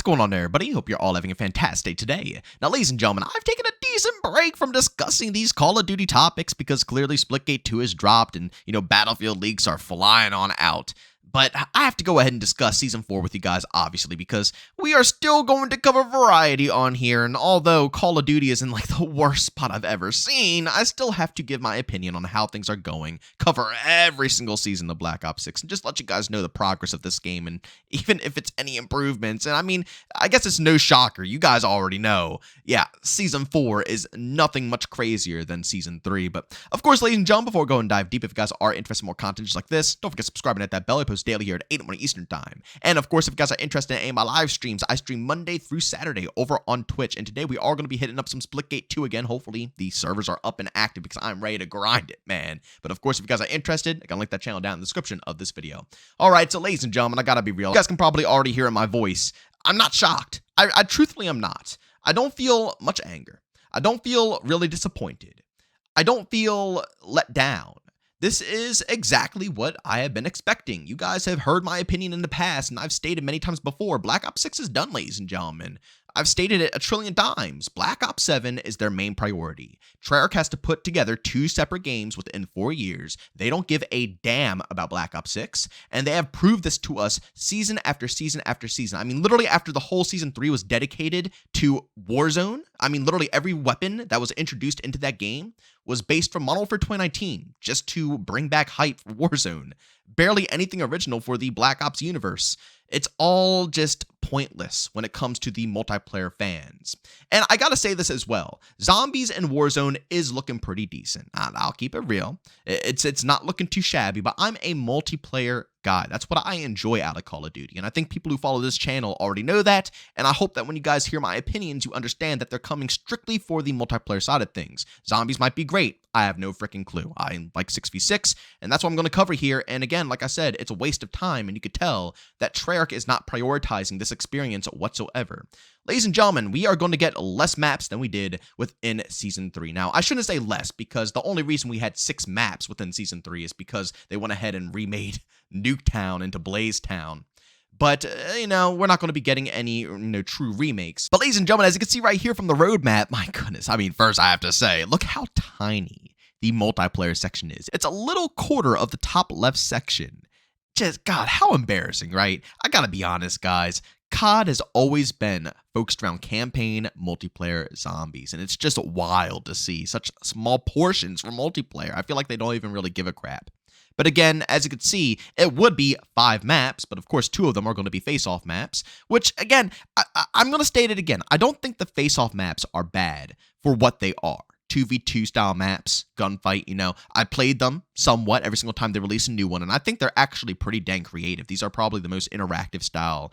going on there, everybody? Hope you're all having a fantastic day today. Now, ladies and gentlemen, I've taken a decent break from discussing these Call of Duty topics because clearly Splitgate 2 has dropped and, Battlefield leaks are flying on out. But I have to go ahead and discuss Season 4 with you guys, obviously, because we are still going to cover variety on here, and although Call of Duty is in, the worst spot I've ever seen, I still have to give my opinion on how things are going, cover every single season of Black Ops 6, and just let you guys know the progress of this game, and even if it's any improvements. And I mean, I guess it's no shocker. You guys already know. Yeah, Season 4 is nothing much crazier than Season 3, but of course, ladies and gentlemen, before we go and dive deep, if you guys are interested in more content just like this, don't forget to subscribe and hit that bell. I post daily here at 8 in the morning Eastern Time. And of course, if you guys are interested in any of my live streams, I stream Monday through Saturday over on Twitch. And today we are going to be hitting up some Splitgate 2 again. Hopefully the servers are up and active because I'm ready to grind it, man. But of course, if you guys are interested, I can link that channel down in the description of this video. All right, so ladies and gentlemen, I gotta be real. You guys can probably already hear in my voice. I'm not shocked. I truthfully am not. I don't feel much anger. I don't feel really disappointed. I don't feel let down. This is exactly what I have been expecting. You guys have heard my opinion in the past, and I've stated many times before, Black Ops 6 is done, ladies and gentlemen. I've stated it a trillion times. Black Ops 7 is their main priority. Treyarch has to put together 2 separate games within 4 years. They don't give a damn about Black Ops 6, and they have proved this to us season after season after season. I mean, literally after the whole Season 3 was dedicated to Warzone, I mean, literally every weapon that was introduced into that game was based from Modern Warfare 2019, just to bring back hype for Warzone. Barely anything original for the Black Ops universe. It's all just pointless when it comes to the multiplayer fans. And I gotta say this as well. Zombies and Warzone is looking pretty decent. I'll keep it real. It's not looking too shabby, but I'm a multiplayer guy. That's what I enjoy out of Call of Duty. And I think people who follow this channel already know that. And I hope that when you guys hear my opinions, you understand that they're coming strictly for the multiplayer side of things. Zombies might be great. I have no freaking clue. I like 6v6, and that's what I'm going to cover here. And again, like I said, it's a waste of time, and you could tell that Treyarch is not prioritizing this experience whatsoever. Ladies and gentlemen, we are going to get less maps than we did within Season 3. Now, I shouldn't say less, because the only reason we had 6 maps within Season 3 is because they went ahead and remade Nuketown into Blaze Town. But, we're not going to be getting any, true remakes. But ladies and gentlemen, as you can see right here from the roadmap, my goodness, I mean, first I have to say, look how tiny the multiplayer section is. It's a little quarter of the top left section. Just, God, how embarrassing, right? I gotta be honest, guys. COD has always been focused around campaign, multiplayer, zombies, and it's just wild to see such small portions for multiplayer. I feel like they don't even really give a crap. But again, as you can see, it would be 5 maps, but of course 2 of them are going to be face-off maps, which again, I'm going to state it again. I don't think the face-off maps are bad for what they are. 2v2 style maps, gunfight, I played them somewhat every single time they release a new one, and I think they're actually pretty dang creative. These are probably the most interactive style,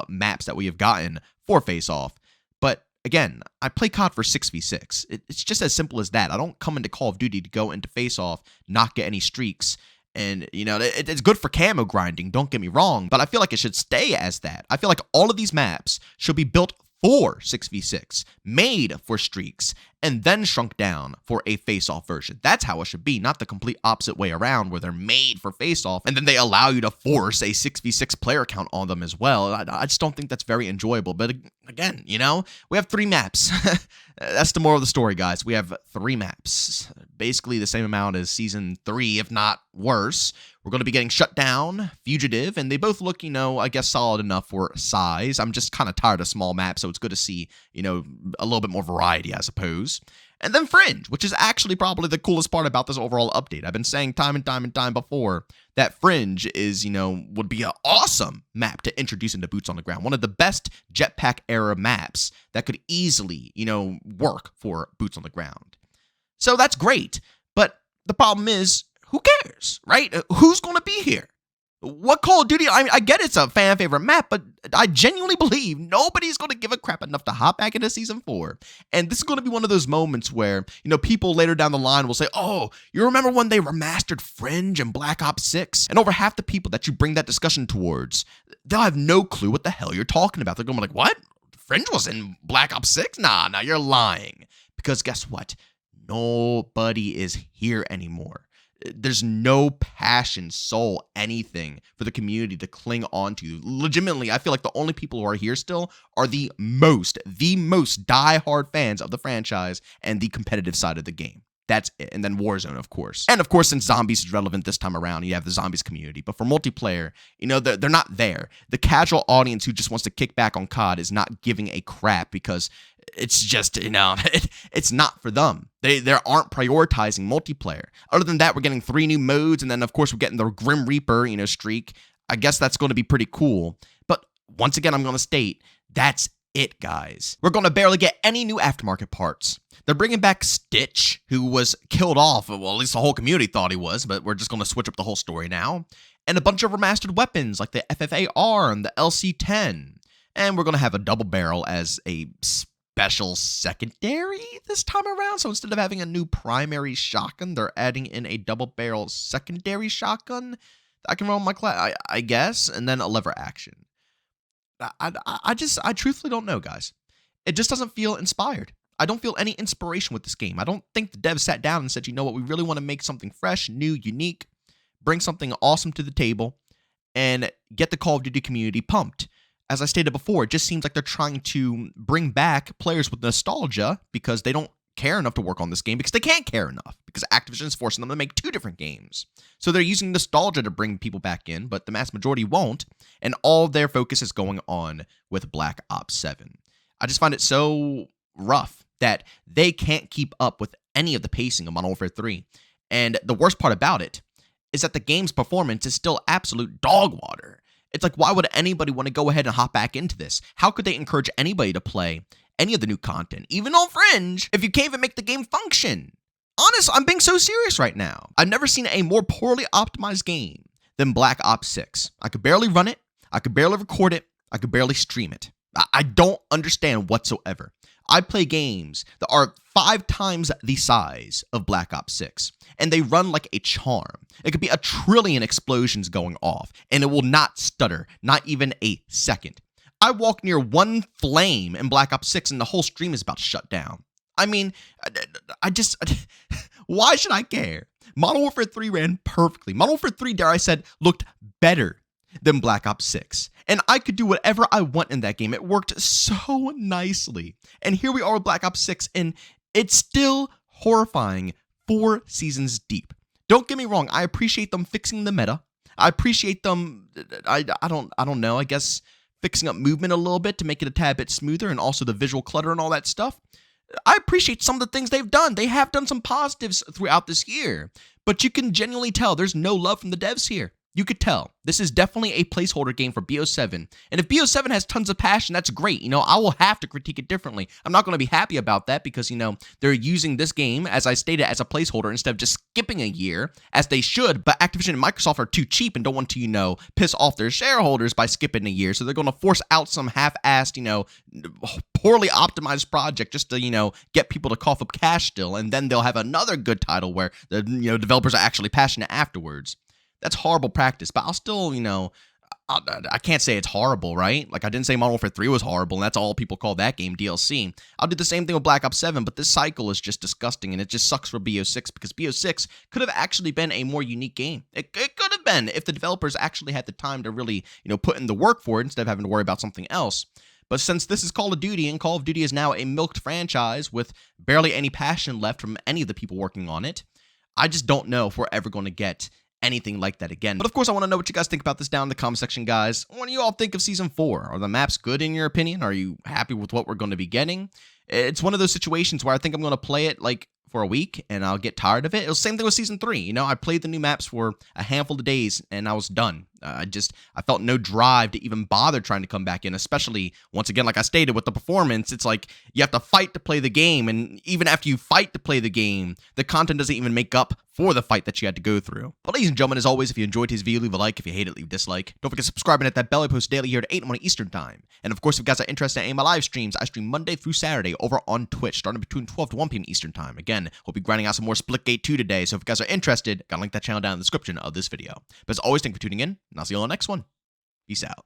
maps that we have gotten for face-off. But again, I play COD for 6v6. It's just as simple as that. I don't come into Call of Duty to go into face-off, not get any streaks, and, it's good for camo grinding, don't get me wrong, but I feel like it should stay as that. I feel like all of these maps should be built for 6v6, made for streaks, and then shrunk down for a face-off version. That's how it should be, not the complete opposite way around where they're made for face-off and then they allow you to force a 6v6 player count on them as well. I just don't think that's very enjoyable. But again, we have 3 maps. That's the moral of the story, guys. We have 3 maps, basically the same amount as Season 3, if not worse. We're going to be getting Shut Down, Fugitive, and they both look, I guess solid enough for size. I'm just kind of tired of small maps, so it's good to see, a little bit more variety, I suppose. And then Fringe, which is actually probably the coolest part about this overall update. I've been saying time and time before that Fringe is, would be an awesome map to introduce into Boots on the Ground. One of the best jetpack era maps that could easily, work for Boots on the Ground. So that's great. But the problem is, who cares, right? Who's going to be here? What Call of Duty? I mean, I get it's a fan favorite map, but I genuinely believe nobody's going to give a crap enough to hop back into Season 4. And this is going to be one of those moments where, people later down the line will say, oh, you remember when they remastered Fringe and Black Ops 6? And over half the people that you bring that discussion towards, they'll have no clue what the hell you're talking about. They're going to be like, what? Fringe was in Black Ops 6? Nah, you're lying. Because guess what? Nobody is here anymore. There's no passion, soul, anything for the community to cling on to. Legitimately, I feel like the only people who are here still are the most die-hard fans of the franchise and the competitive side of the game. That's it. And then Warzone, of course. And of course, since zombies is relevant this time around, you have the zombies community. But for multiplayer, they're not there. The casual audience who just wants to kick back on COD is not giving a crap because it's just, it's not for them. They aren't prioritizing multiplayer. Other than that, we're getting 3 new modes. And then, of course, we're getting the Grim Reaper, streak. I guess that's going to be pretty cool. But once again, I'm going to state, that's it, guys. We're going to barely get any new aftermarket parts. They're bringing back Stitch, who was killed off. Well, at least the whole community thought he was, but we're just going to switch up the whole story now. And a bunch of remastered weapons like the FFAR and the LC-10. And we're going to have a double barrel as a special secondary this time around. So instead of having a new primary shotgun, they're adding in a double barrel secondary shotgun that I can run with my class, I guess, and then a lever action. I truthfully don't know, guys. It just doesn't feel inspired. I don't feel any inspiration with this game. I don't think the devs sat down and said, you know what, we really want to make something fresh, new, unique, bring something awesome to the table, and get the Call of Duty community pumped. As I stated before, it just seems like they're trying to bring back players with nostalgia because they don't care enough to work on this game because they can't care enough because Activision is forcing them to make 2 different games. So they're using nostalgia to bring people back in, but the mass majority won't, and all their focus is going on with Black Ops 7. I just find it so rough that they can't keep up with any of the pacing of Modern Warfare 3. And the worst part about it is that the game's performance is still absolute dog water. It's like, why would anybody want to go ahead and hop back into this? How could they encourage anybody to play any of the new content, even on Fringe, if you can't even make the game function? Honest, I'm being so serious right now. I've never seen a more poorly optimized game than Black Ops 6. I could barely run it. I could barely record it. I could barely stream it. I don't understand whatsoever. I play games that are 5 times the size of Black Ops 6, and they run like a charm. It could be 1 trillion explosions going off, and it will not stutter, not even a second. I walk near 1 flame in Black Ops 6, and the whole stream is about to shut down. I mean, why should I care? Modern Warfare 3 ran perfectly. Modern Warfare 3, dare I said, looked better than Black Ops 6. And I could do whatever I want in that game. It worked so nicely. And here we are with Black Ops 6, and it's still horrifying 4 seasons deep. Don't get me wrong, I appreciate them fixing the meta. I appreciate them, I don't know, I guess fixing up movement a little bit to make it a tad bit smoother, and also the visual clutter and all that stuff. I appreciate some of the things they've done. They have done some positives throughout this year, but you can genuinely tell there's no love from the devs here. You could tell. This is definitely a placeholder game for BO7. And if BO7 has tons of passion, that's great. I will have to critique it differently. I'm not going to be happy about that because, they're using this game, as I stated, as a placeholder instead of just skipping a year, as they should. But Activision and Microsoft are too cheap and don't want to, piss off their shareholders by skipping a year. So they're going to force out some half-assed, poorly optimized project just to, get people to cough up cash still. And then they'll have another good title where the, developers are actually passionate afterwards. That's horrible practice, but I'll still, I can't say it's horrible, right? Like, I didn't say Modern Warfare 3 was horrible, and that's all people call that game, DLC. I'll do the same thing with Black Ops 7, but this cycle is just disgusting, and it just sucks for BO6, because BO6 could have actually been a more unique game. It could have been if the developers actually had the time to really, put in the work for it instead of having to worry about something else. But since this is Call of Duty, and Call of Duty is now a milked franchise with barely any passion left from any of the people working on it, I just don't know if we're ever going to get anything like that again. But of course, I want to know what you guys think about this down in the comment section, guys. What do you all think of Season 4? Are the maps good in your opinion? Are you happy with what we're going to be getting? It's one of those situations where I think I'm going to play it like for a week and I'll get tired of it. It was the same thing with Season 3. I played the new maps for a handful of days and I was done. I felt no drive to even bother trying to come back in, especially, once again, like I stated, with the performance. It's like you have to fight to play the game, and even after you fight to play the game, the content doesn't even make up for the fight that you had to go through. But ladies and gentlemen, as always, if you enjoyed his video, leave a like. If you hate it, leave a dislike. Don't forget to subscribe and hit that bell. I post daily here at 8 in the morning Eastern Time. And of course, if you guys are interested in any of my live streams, I stream Monday through Saturday over on Twitch, starting between 12 to 1 p.m. Eastern Time. Again, we'll be grinding out some more Splitgate 2 today, so if you guys are interested, gotta link that channel down in the description of this video. But as always, thank you for tuning in, and I'll see you on the next one. Peace out.